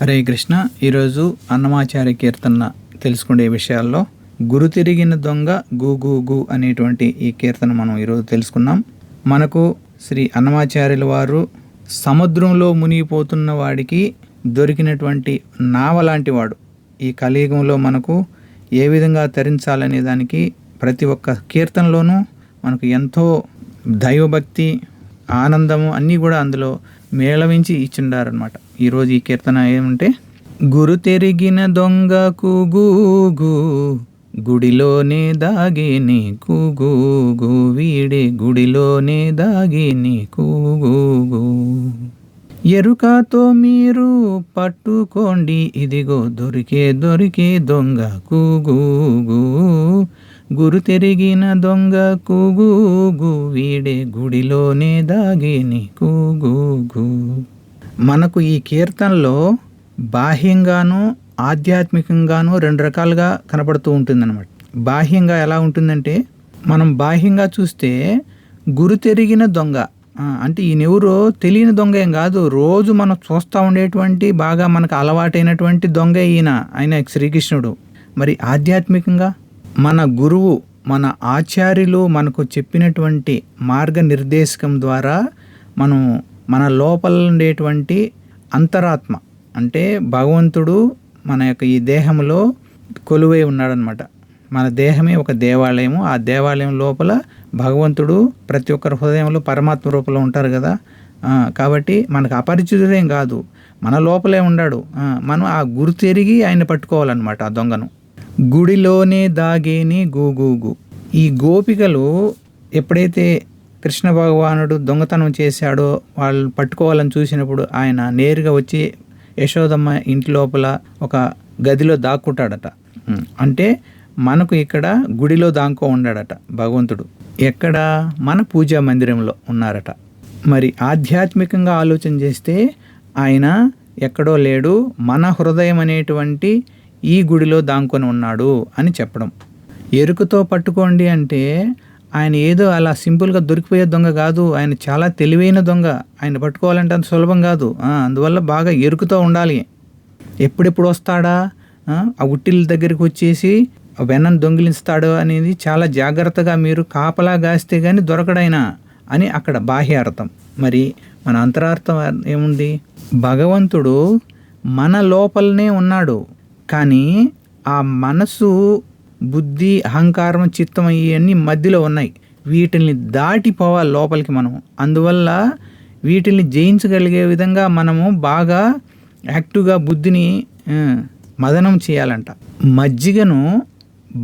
హరే కృష్ణ. ఈరోజు అన్నమాచార్య కీర్తన తెలుసుకునే విషయాల్లో గురు తిరిగిన దొంగ గు గు గు అనేటువంటి ఈ కీర్తన మనం ఈరోజు తెలుసుకున్నాం. మనకు శ్రీ అన్నమాచార్యుల వారు సముద్రంలో మునిగిపోతున్న వాడికి దొరికినటువంటి నావ లాంటి వాడు. ఈ కలియుగంలో మనకు ఏ విధంగా తరించాలనే దానికి ప్రతి ఒక్క కీర్తనలోనూ మనకు ఎంతో దైవభక్తి, ఆనందము అన్నీ కూడా అందులో మేళవించి ఇచ్చిండారనమాట. ఈరోజు ఈ కీర్తన ఏమంటే, గురు తెరిగిన దొంగ కూగూగు గుడిలోనే దాగిని కూగూగు వీడే గుడిలోనే దాగిని కూగూగు ఎరుకతో మీరు పట్టుకోండి ఇదిగో దొరికే దొంగ కూగూగు గురు తెరిగిన దొంగ కూగూగు వీడే గుడిలోనే దాగిని కూగూగు. మనకు ఈ కీర్తనలో బాహ్యంగాను ఆధ్యాత్మికంగాను రెండు రకాలుగా కనపడుతూ ఉంటుందన్నమాట. బాహ్యంగా ఎలా ఉంటుందంటే, మనం బాహ్యంగా చూస్తే గురు తెరిగిన దొంగ అంటే ఈయనెవరో తెలియని దొంగ ఏం కాదు, రోజు మనం చూస్తూ ఉండేటువంటి బాగా మనకు అలవాటైనటువంటి దొంగ ఆయన శ్రీకృష్ణుడు. మరి ఆధ్యాత్మికంగా మన గురువు, మన ఆచార్యులు మనకు చెప్పినటువంటి మార్గనిర్దేశకం ద్వారా మనం మన లోపల ఉండేటువంటి అంతరాత్మ అంటే భగవంతుడు మన యొక్క ఈ దేహంలో కొలువై ఉన్నాడనమాట. మన దేహమే ఒక దేవాలయము. ఆ దేవాలయం లోపల భగవంతుడు ప్రతి ఒక్కరి హృదయంలో పరమాత్మ రూపంలో ఉంటారు కదా. కాబట్టి మనకు అపరిచితుడేం కాదు, మన లోపలే ఉన్నాడు. మనం ఆ గురు తిరిగి ఆయన పట్టుకోవాలన్నమాట ఆ దొంగను. గుడిలోనే దాగేని గూగూగు. ఈ గోపికలు ఎప్పుడైతే కృష్ణ భగవానుడు దొంగతనం చేశాడో వాళ్ళు పట్టుకోవాలని చూసినప్పుడు ఆయన నేరుగా వచ్చి యశోదమ్మ ఇంటి లోపల ఒక గదిలో దాక్కుంటాడట. అంటే మనకు ఇక్కడ గుడిలో దాక్కో ఉన్నాడట భగవంతుడు. ఎక్కడ? మన పూజా మందిరంలో ఉన్నారట. మరి ఆధ్యాత్మికంగా ఆలోచన చేస్తే ఆయన ఎక్కడో లేడు, మన హృదయం అనేటువంటి ఈ గుడిలో దాంకొని ఉన్నాడు అని చెప్పడం. ఎరుకతో పట్టుకోండి అంటే ఆయన ఏదో అలా సింపుల్గా దొరికిపోయే దొంగ కాదు, ఆయన చాలా తెలివైన దొంగ. ఆయన పట్టుకోవాలంటే అంత సులభం కాదు. అందువల్ల బాగా ఎరుకుతో ఉండాలి. ఎప్పుడెప్పుడు వస్తాడా, ఆ ఉట్టిల దగ్గరికి వచ్చేసి వెన్నను దొంగిలిస్తాడు అనేది చాలా జాగ్రత్తగా మీరు కాపలా గాస్తే కానీ దొరకడైనా అని అక్కడ బాహ్య అర్థం. మరి మన అంతరార్థం ఏముంది? భగవంతుడు మన లోపలనే ఉన్నాడు, కానీ ఆ మనసు, బుద్ధి, అహంకారం, చిత్తం ఇవన్నీ మధ్యలో ఉన్నాయి. వీటిని దాటిపోవాలి లోపలికి మనం. అందువల్ల వీటిని జయించగలిగే విధంగా మనము బాగా యాక్టివ్గా బుద్ధిని మదనం చేయాలంట. మజ్జిగను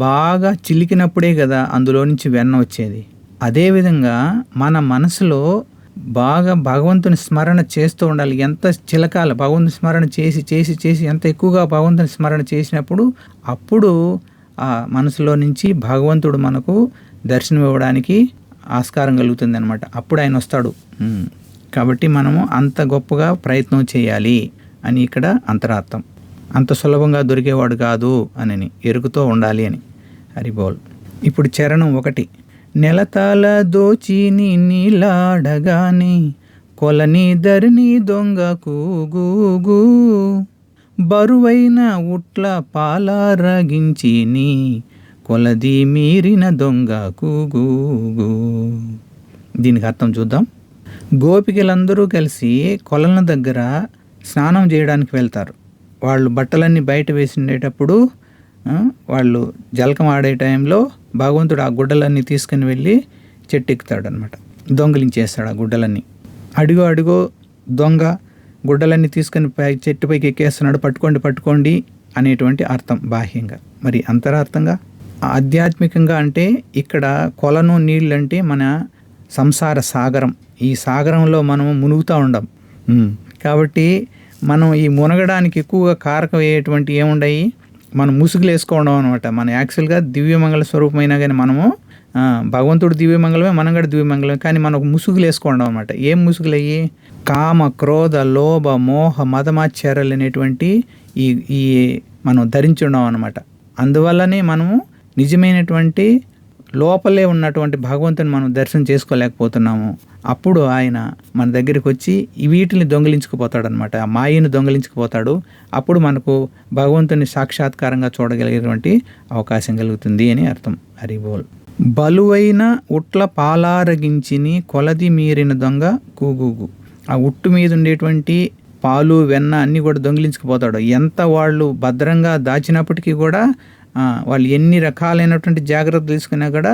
బాగా చిలికినప్పుడే కదా అందులో నుంచి వెన్న వచ్చేది. అదేవిధంగా మన మనసులో బాగా భగవంతుని స్మరణ చేస్తూ ఉండాలి. ఎంత చిలకాల భగవంతుని స్మరణ చేసి చేసి చేసి ఎంత ఎక్కువగా భగవంతుని స్మరణ చేసినప్పుడు అప్పుడు ఆ మనసులో నుంచి భగవంతుడు మనకు దర్శనం ఇవ్వడానికి ఆస్కారం కలుగుతుంది అనమాట. అప్పుడు ఆయన వస్తాడు. కాబట్టి మనము అంత గొప్పగా ప్రయత్నం చేయాలి అని ఇక్కడ అంతరార్థం. అంత సులభంగా దొరికేవాడు కాదు అని, ఎరుకుతో ఉండాలి అని. హరిబోల్. ఇప్పుడు చరణం 1. నెలతాల దోచిని నీలాడగాని కొలని ధరిని దొంగ కూగూగు బరువైన ఉట్ల పాలారగించిని కొలది మీరిన దొంగ కూగూగు. దీనికి అర్థం చూద్దాం. గోపికలందరూ కలిసి కొలల దగ్గర స్నానం చేయడానికి వెళ్తారు. వాళ్ళు బట్టలన్నీ బయట వేసిండేటప్పుడు వాళ్ళు జలకం ఆడే టైంలో భగవంతుడు ఆ గుడ్డలన్నీ తీసుకుని వెళ్ళి చెట్టు ఎక్కుతాడు అనమాట. దొంగిలించేస్తాడు ఆ గుడ్డలన్నీ. అడుగో దొంగ గుడ్డలన్నీ తీసుకొని చెట్టుపైకి ఎక్కేస్తున్నాడు, పట్టుకోండి అనేటువంటి అర్థం బాహ్యంగా. మరి అంతరార్థంగా ఆధ్యాత్మికంగా అంటే ఇక్కడ కొలను నీళ్ళు అంటే మన సంసార సాగరం. ఈ సాగరంలో మనము మునుగుతూ ఉండం. కాబట్టి మనం ఈ మునగడానికి ఎక్కువగా కారకం అయ్యేటువంటి ఏముండయి, మనం ముసుగులు వేసుకోవడం అనమాట. మన యాక్చువల్గా దివ్యమంగళ స్వరూపమైనా కానీ మనము భగవంతుడు దివ్యమంగళమే, మనం కూడా దివ్యమంగళమే, కానీ మనకు ముసుగులు వేసుకోవడం అనమాట. ఏం ముసుగులు అయ్యి? కామ, క్రోధ, లోభ, మోహ, మదమాశ్చర్యాలు అనేటువంటి ఈ మనం ధరించి ఉన్నాం అనమాట. అందువల్లనే మనము నిజమైనటువంటి లోపలే ఉన్నటువంటి భగవంతుని మనం దర్శనం చేసుకోలేకపోతున్నాము, అప్పుడు ఆయన మన దగ్గరికి వచ్చి వీటిని దొంగిలించుకుపోతాడనమాట. ఆ మాయను దొంగిలించుకుపోతాడు. అప్పుడు మనకు భగవంతుని సాక్షాత్కారంగా చూడగలిగేటువంటి అవకాశం కలుగుతుంది అని అర్థం. హరిబోల్. బలువైన ఉట్ల పాలారగించిని కొలది మీరిన దొంగ కూగుగు. ఆ ఉట్టు మీద ఉండేటువంటి పాలు వెన్న అన్నీ కూడా దొంగిలించుకుపోతాడు. ఎంత వాళ్ళు భద్రంగా దాచినప్పటికీ కూడా వాళ్ళు ఎన్ని రకాలైనటువంటి జాగ్రత్తలు తీసుకున్నా కూడా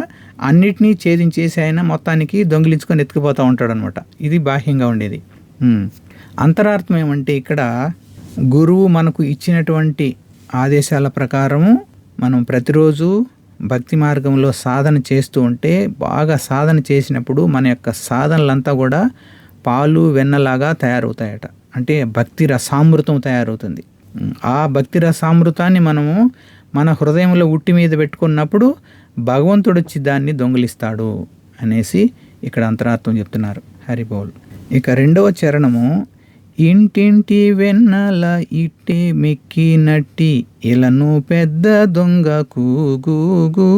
అన్నిటినీ ఛేదించేసి ఆయన మొత్తానికి దొంగిలించుకొని ఎత్తుకుపోతూ ఉంటాడు అనమాట. ఇది బాహ్యంగా ఉండేది. అంతరార్థం ఏమంటే ఇక్కడ గురువు మనకు ఇచ్చినటువంటి ఆదేశాల ప్రకారము మనం ప్రతిరోజు భక్తి మార్గంలో సాధన చేస్తూ ఉంటే, బాగా సాధన చేసినప్పుడు మన యొక్క సాధనలంతా కూడా పాలు వెన్నలాగా తయారవుతాయట. అంటే భక్తి రసామృతం తయారవుతుంది. ఆ భక్తి రసామృతాన్ని మనము మన హృదయంలో ఉట్టి మీద పెట్టుకున్నప్పుడు భగవంతుడు వచ్చి దాన్ని దొంగిలిస్తాడు అనేసి ఇక్కడ అంతరార్థం చెప్తున్నారు. హరిబోల్. ఇక 2వ చరణము, ఇంటింటి వెన్నల ఇట్టే మెక్కినట్టి ఇలను పెద్ద దొంగ కూగూగు,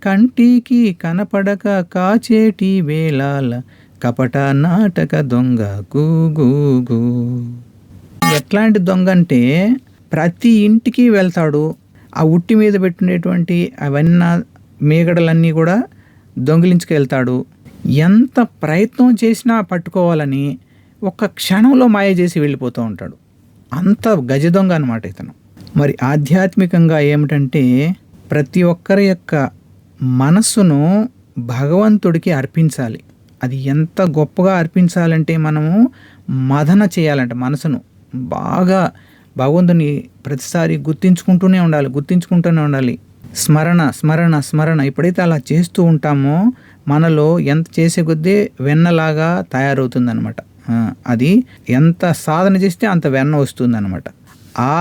కంటికి కనపడక కాచేటి వేళాల కపట నాటక దొంగ కూగూగు. ఎట్లాంటి దొంగ అంటే ప్రతి ఇంటికి వెళ్తాడు. ఆ ఉట్టి మీద పెట్టినటువంటి అవన్నీ మేగడలన్నీ కూడా దొంగిలించుకెళ్తాడు. ఎంత ప్రయత్నం చేసినా పట్టుకోవాలని ఒక్క క్షణంలో మాయ చేసి వెళ్ళిపోతూ ఉంటాడు. అంత గజ దొంగ అనమాట ఇతను. మరి ఆధ్యాత్మికంగా ఏమిటంటే ప్రతి ఒక్కరి యొక్క మనస్సును భగవంతుడికి అర్పించాలి. అది ఎంత గొప్పగా అర్పించాలంటే మనము మదన చేయాలంటే మనసును బాగా భగవంతుని ప్రతిసారి గుర్తించుకుంటూనే ఉండాలి. స్మరణ స్మరణ స్మరణ. ఎప్పుడైతే అలా చేస్తూ ఉంటామో మనలో ఎంత చేసే కొద్దీ వెన్నలాగా తయారవుతుందన్నమాట. అది ఎంత సాధన చేస్తే అంత వెన్న వస్తుందన్నమాట. ఆ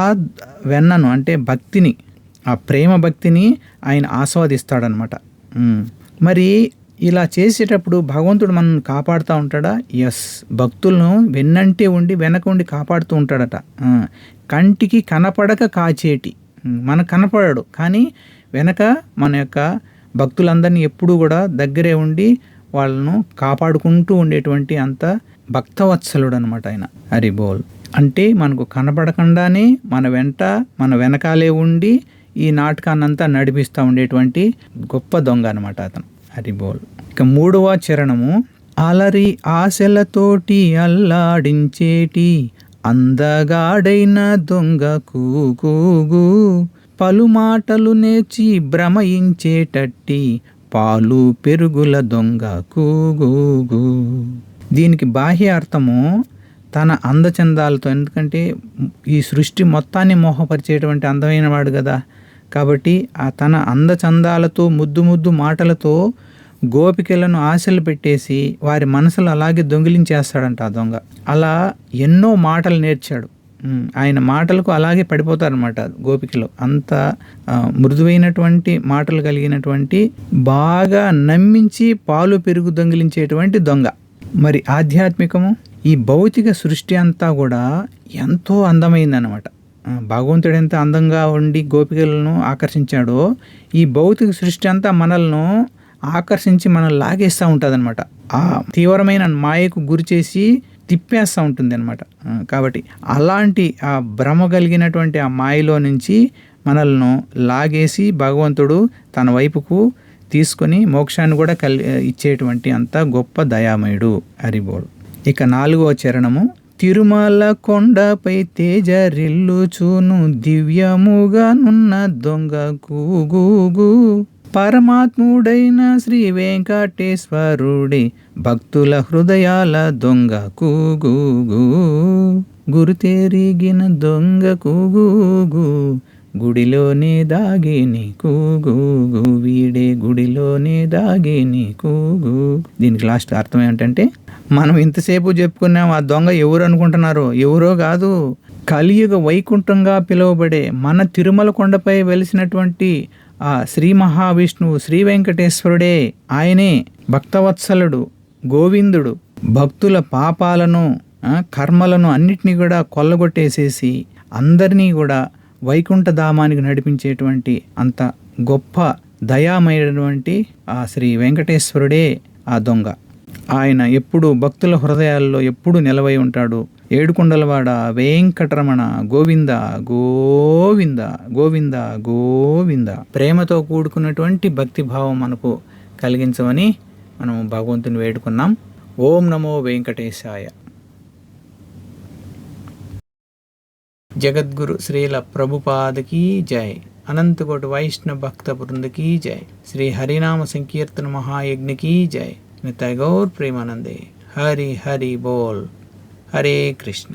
వెన్నను అంటే భక్తిని, ఆ ప్రేమ భక్తిని ఆయన ఆస్వాదిస్తాడనమాట. మరి ఇలా చేసేటప్పుడు భగవంతుడు మనల్ని కాపాడుతూ ఉంటాడా? ఎస్. భక్తులను వెన్నంటే ఉండి వెనక ఉండి కాపాడుతూ ఉంటాడట. కంటికి కనపడక కాచేటి, మనకు కనపడాడు కానీ వెనక మన యొక్క భక్తులందరినీ ఎప్పుడూ కూడా దగ్గరే ఉండి వాళ్ళను కాపాడుకుంటూ ఉండేటువంటి అంత భక్తవత్సలుడు అనమాట ఆయన. హరిబోల్. అంటే మనకు కనపడకుండానే మన వెనకాలే ఉండి ఈ నాటకాన్నంతా నడిపిస్తూ ఉండేటువంటి గొప్ప దొంగ అనమాట అతను. హరిబోల్. ఇక 3వ చరణము, అలరి ఆశలతోటి అల్లాడించేటి అందగాడైన దొంగ కూగూగు, పలుమాటలు నేర్చి భ్రమయించేటట్టి పాలు పెరుగుల దొంగ కూగూగు. దీనికి బాహ్య అర్థము తన అందచందాలతో, ఎందుకంటే ఈ సృష్టి మొత్తాన్ని మోహపరిచేటువంటి అందమైన వాడు కదా, కాబట్టి తన అందచందాలతో ముద్దు ముద్దు మాటలతో గోపికలను ఆశలు పెట్టేసి వారి మనసులు అలాగే దొంగిలించేస్తాడంట ఆ దొంగ. అలా ఎన్నో మాటలు నేర్చాడు. ఆయన మాటలకు అలాగే పడిపోతారనమాట గోపికలు. అంత మృదువైనటువంటి మాటలు కలిగినటువంటి, బాగా నమ్మించి పాలు పెరుగు దొంగిలించేటువంటి దొంగ. మరి ఆధ్యాత్మికము, ఈ భౌతిక సృష్టి అంతా కూడా ఎంతో అందమైందనమాట. భగవంతుడు ఎంత అందంగా ఉండి గోపికలను ఆకర్షించాడో, ఈ భౌతిక సృష్టి అంతా మనల్ని ఆకర్షించి మనం లాగేస్తూ ఉంటుంది అనమాట. ఆ తీవ్రమైన మాయకు గురి చేసి తిప్పేస్తూ ఉంటుంది అనమాట. కాబట్టి అలాంటి ఆ భ్రమ కలిగినటువంటి ఆ మాయలో నుంచి మనల్ని లాగేసి భగవంతుడు తన వైపుకు తీసుకొని మోక్షాన్ని కూడా ఇచ్చేటువంటి అంత గొప్ప దయామయుడు. హరిబోల్. ఇక 4వ చరణము, తిరుమల కొండపై తేజరిల్లుచూను దివ్యముగా నున్న దొంగ కూగూగు, పరమాత్ముడైన శ్రీ వెంకటేశ్వరుడే భక్తుల హృదయాల దొంగ కూగూగు, గురుతెరిగిన దొంగ కూగూగు, గుడిలోనే దాగిని కూగూగు, వీడే గుడిలోనే దాగిని కూగు. దీనికి లాస్ట్ అర్థం ఏంటంటే, మనం ఇంతసేపు చెప్పుకున్నాం ఆ దొంగ ఎవరు అనుకుంటున్నారో, ఎవరో కాదు, కలియుగ వైకుంఠంగా పిలువబడే మన తిరుమల కొండపై వెలిసినటువంటి ఆ శ్రీ మహావిష్ణువు శ్రీ వెంకటేశ్వరుడే. ఆయనే భక్తవత్సలుడు, గోవిందుడు. భక్తుల పాపాలను కర్మలను అన్నిటినీ కూడా కొల్లగొట్టేసేసి అందరినీ కూడా వైకుంఠ ధామానికి నడిపించేటువంటి అంత గొప్ప దయామయుడైనటువంటి ఆ శ్రీ వెంకటేశ్వరుడే ఆ దొంగ. ఆయన ఎప్పుడు భక్తుల హృదయాల్లో ఎప్పుడు నిలవై ఉంటాడు. ఏడుకొండలవాడ వెంకటరమణ గోవింద గోవింద గోవింద గోవింద. ప్రేమతో కూడుకున్నటువంటి భక్తిభావం మనకు కలిగించమని మనం భగవంతుని వేడుకున్నాం. ఓం నమో వెంకటేశాయ. జగద్గురు శ్రీల ప్రభుపాదకి జై. అనంతకోటి వైష్ణవ భక్త బృందకి జై. శ్రీ హరినామ సంకీర్తన మహాయజ్ఞకి జై. నితాయ్ గౌర్ ప్రేమానందే. హరి హరి బోల్. హరే కృష్ణ.